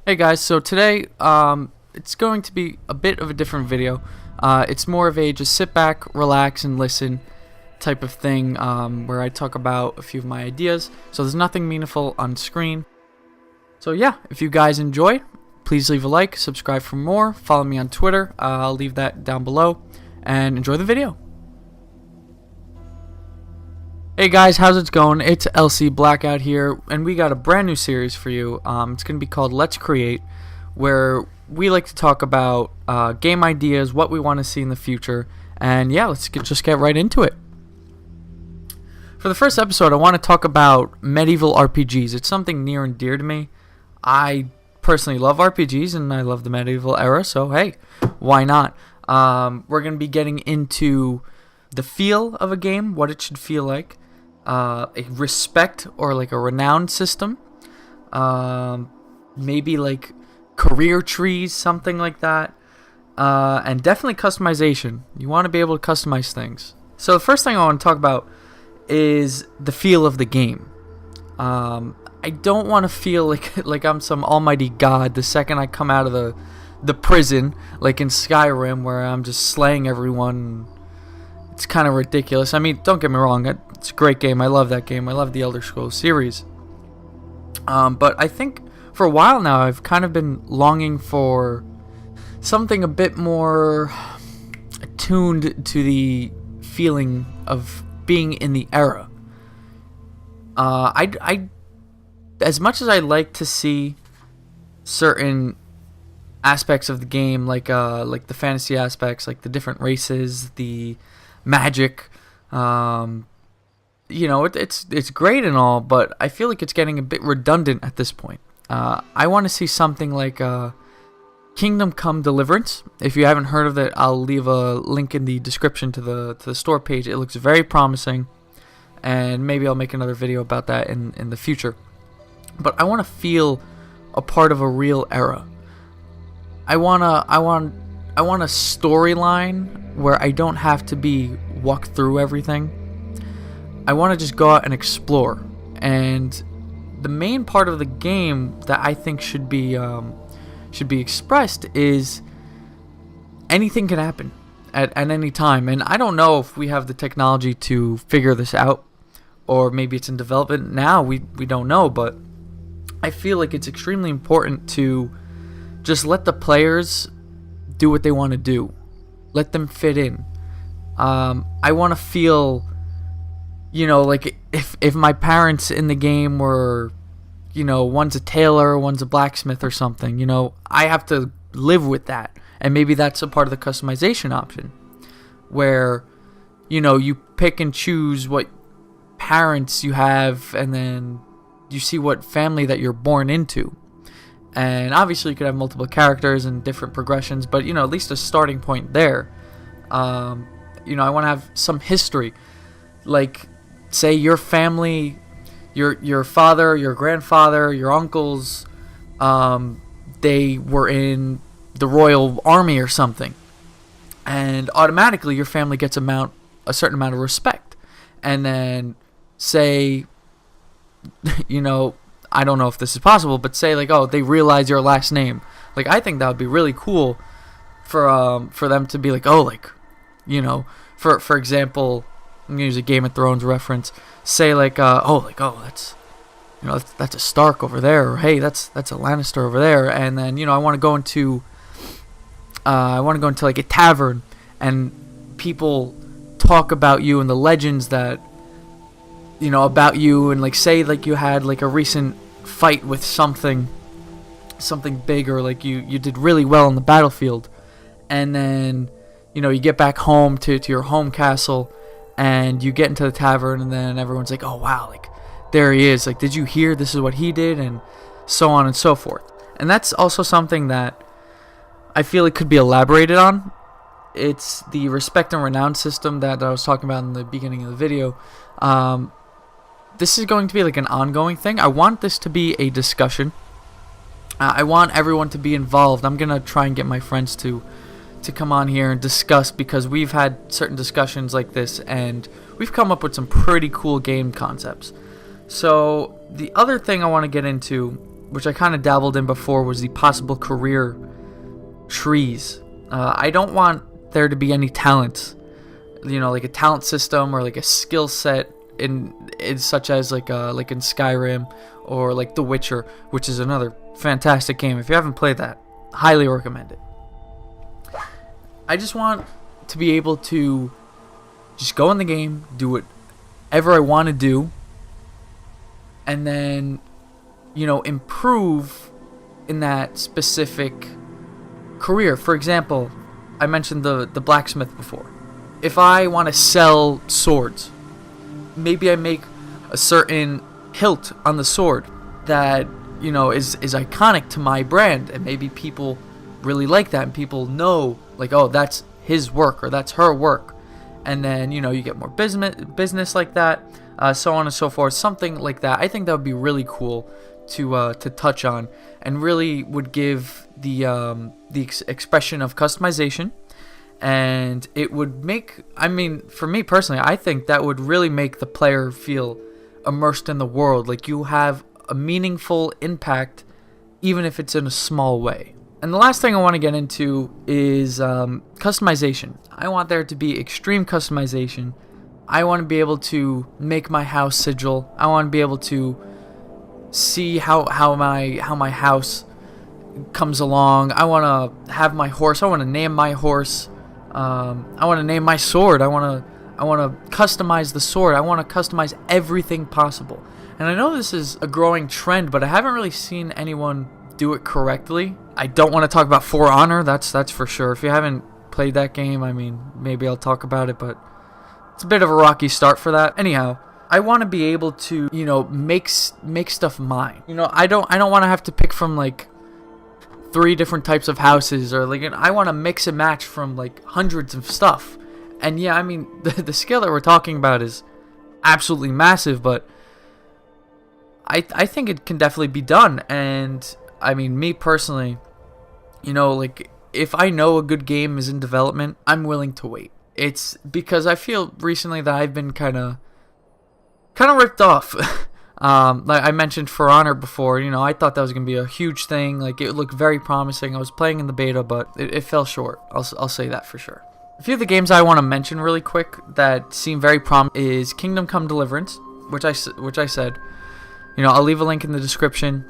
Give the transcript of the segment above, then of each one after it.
Hey guys, so today it's going to be a bit of a different video. It's more of a just sit back, relax, and listen type of thing where I talk about a few of my ideas. So there's nothing meaningful on screen. So yeah, if you guys enjoy, please leave a like, subscribe for more, follow me on Twitter. I'll leave that down below, and enjoy the video. Hey guys, how's it going? It's LC Blackout here, and we got a brand new series for you. It's going to be called Let's Create, where we like to talk about game ideas, what we want to see in the future, and yeah, just get right into it. For the first episode, I want to talk about medieval RPGs. It's something near and dear to me. I personally love RPGs, and I love the medieval era, so hey, why not? We're going to be getting into the feel of a game, what it should feel like. A respect or like a renowned system, maybe like career trees, something like that, and definitely customization. You want to be able to customize things. So the first thing I want to talk about is the feel of the game. I don't want to feel like I'm some almighty god the second I come out of the prison, like in Skyrim, where I'm just slaying everyone. It's kind of ridiculous. I mean, don't get me wrong, it's a great game. I love that game. I love the Elder Scrolls series. But I think for a while now, I've kind of been longing for something a bit more attuned to the feeling of being in the era. I as much as I like to see certain aspects of the game, like the fantasy aspects, like the different races, the magic, it's great and all, but I feel like it's getting a bit redundant at this point. I want to see something like Kingdom Come Deliverance. If you haven't heard of it, I'll leave a link in the description to the store page. It looks very promising, and maybe I'll make another video about that in the future. But I want to feel a part of a real era. I want a storyline where I don't have to walk through everything. I want to just go out and explore. And the main part of the game that I think should be expressed is anything can happen at any time. And I don't know if we have the technology to figure this out, or maybe it's in development now. We don't know, but I feel like it's extremely important to just let the players do what they want to do. Let them fit in. I want to feel, like if my parents in the game were, one's a tailor, one's a blacksmith or something, I have to live with that. And maybe that's a part of the customization option, where, you pick and choose what parents you have, and then you see what family that you're born into. And obviously you could have multiple characters and different progressions, but at least a starting point there. I want to have some history, like say your family, your father, your grandfather, your uncles, they were in the Royal Army or something, and automatically your family gets a certain amount of respect. And then say, I don't know if this is possible, but say they realize your last name. I think that would be really cool for them to be for example, I'm gonna use a Game of Thrones reference. Say that's that's a Stark over there, or hey, that's a Lannister over there. And then I want to go into like a tavern, and people talk about you and the legends that about you, and say you had a recent fight with something big, or you did really well in the battlefield, and then you get back home to your home castle, and you get into the tavern, and then everyone's like, oh wow, there he is, did you hear this is what he did, and so on and so forth. And that's also something that I feel it could be elaborated on. It's the respect and renown system that I was talking about in the beginning of the video. This is going to be an ongoing thing. I want this to be a discussion. I want everyone to be involved. I'm going to try and get my friends to come on here and discuss, because we've had certain discussions like this, and we've come up with some pretty cool game concepts. So the other thing I want to get into which I kind of dabbled in before, was the possible career trees. I don't want there to be any talents, like a talent system or like a skill set in such as like in Skyrim or like The Witcher, which is another fantastic game. If you haven't played that, highly recommend it. I just want to be able to just go in the game, do whatever I want to do, and then improve in that specific career. For example, I mentioned the blacksmith before. If I want to sell swords, maybe I make a certain hilt on the sword that is iconic to my brand, and maybe people really like that, and people know like, oh, that's his work or that's her work, and then you get more business like that, so on and so forth, something like that. I think that would be really cool to touch on, and really would give the expression of customization, and it would make, for me personally, I think that would really make the player feel immersed in the world, like you have a meaningful impact, even if it's in a small way. And the last thing I want to get into is customization. I want there to be extreme customization. I want to be able to make my house sigil. I want to be able to see how my house comes along. I want to have my horse. I want to name my horse. I want to name my sword. I want to customize the sword. I want to customize everything possible. And I know this is a growing trend, but I haven't really seen anyone do it correctly. I don't want to talk about For Honor, that's for sure. If you haven't played that game, maybe I'll talk about it, but it's a bit of a rocky start for that. Anyhow, I want to be able to, make stuff mine. I don't want to have to pick from like 3 different types of houses, or like I want to mix and match from like hundreds of stuff. And yeah, the scale that we're talking about is absolutely massive, but I think it can definitely be done. And me personally, like if I know a good game is in development, I'm willing to wait. It's because I feel recently that I've been kind of ripped off. Like I mentioned For Honor before, I thought that was going to be a huge thing. Like it looked very promising. I was playing in the beta, but it fell short. I'll say that for sure. A few of the games I want to mention really quick that seem very promising is Kingdom Come Deliverance, which I said, I'll leave a link in the description,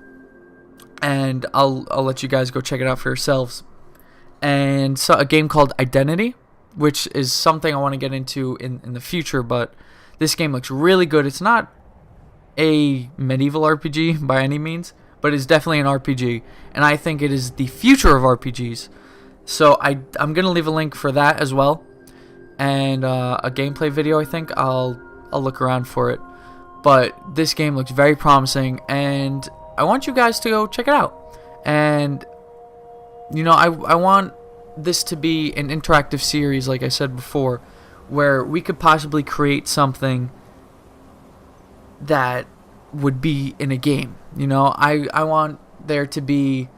and I'll let you guys go check it out for yourselves. And so a game called Identity, which is something I want to get into in the future, but this game looks really good. It's not a medieval RPG by any means, but it's definitely an RPG, and I think it is the future of RPGs. So I'm going to leave a link for that as well, and a gameplay video. I think I'll look around for it. But this game looks very promising, and I want you guys to go check it out. And I want this to be an interactive series, like I said before, where we could possibly create something that would be in a game. I want there to be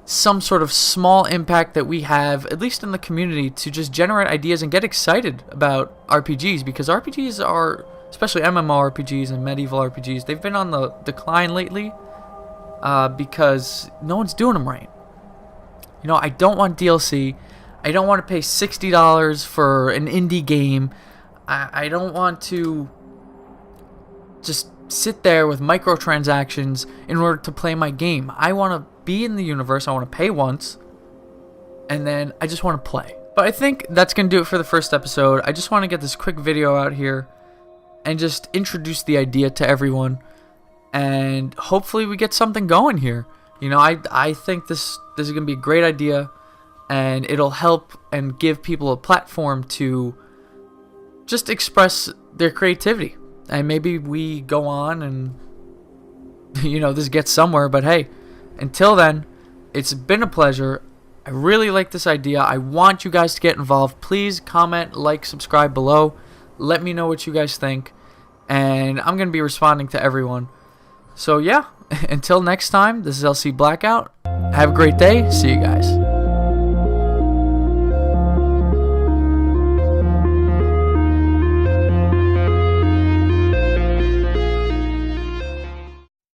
some sort of small impact that we have, at least in the community, to just generate ideas and get excited about RPGs, because RPGs are, especially MMORPGs and medieval RPGs, they've been on the decline lately because no one's doing them right. I don't want DLC. I don't want to pay $60 for an indie game. I don't want to just sit there with microtransactions in order to play my game. I want to be in the universe. I want to pay once, and then I just want to play. But I think that's going to do it for the first episode. I just want to get this quick video out here and just introduce the idea to everyone, and hopefully we get something going here. I think this is going to be a great idea, and it'll help and give people a platform to just express their creativity. And maybe we go on and, this gets somewhere. But hey, until then, it's been a pleasure. I really like this idea. I want you guys to get involved. Please comment, like, subscribe below. Let me know what you guys think. And I'm going to be responding to everyone. So yeah, until next time, this is LC Blackout. Have a great day. See you guys.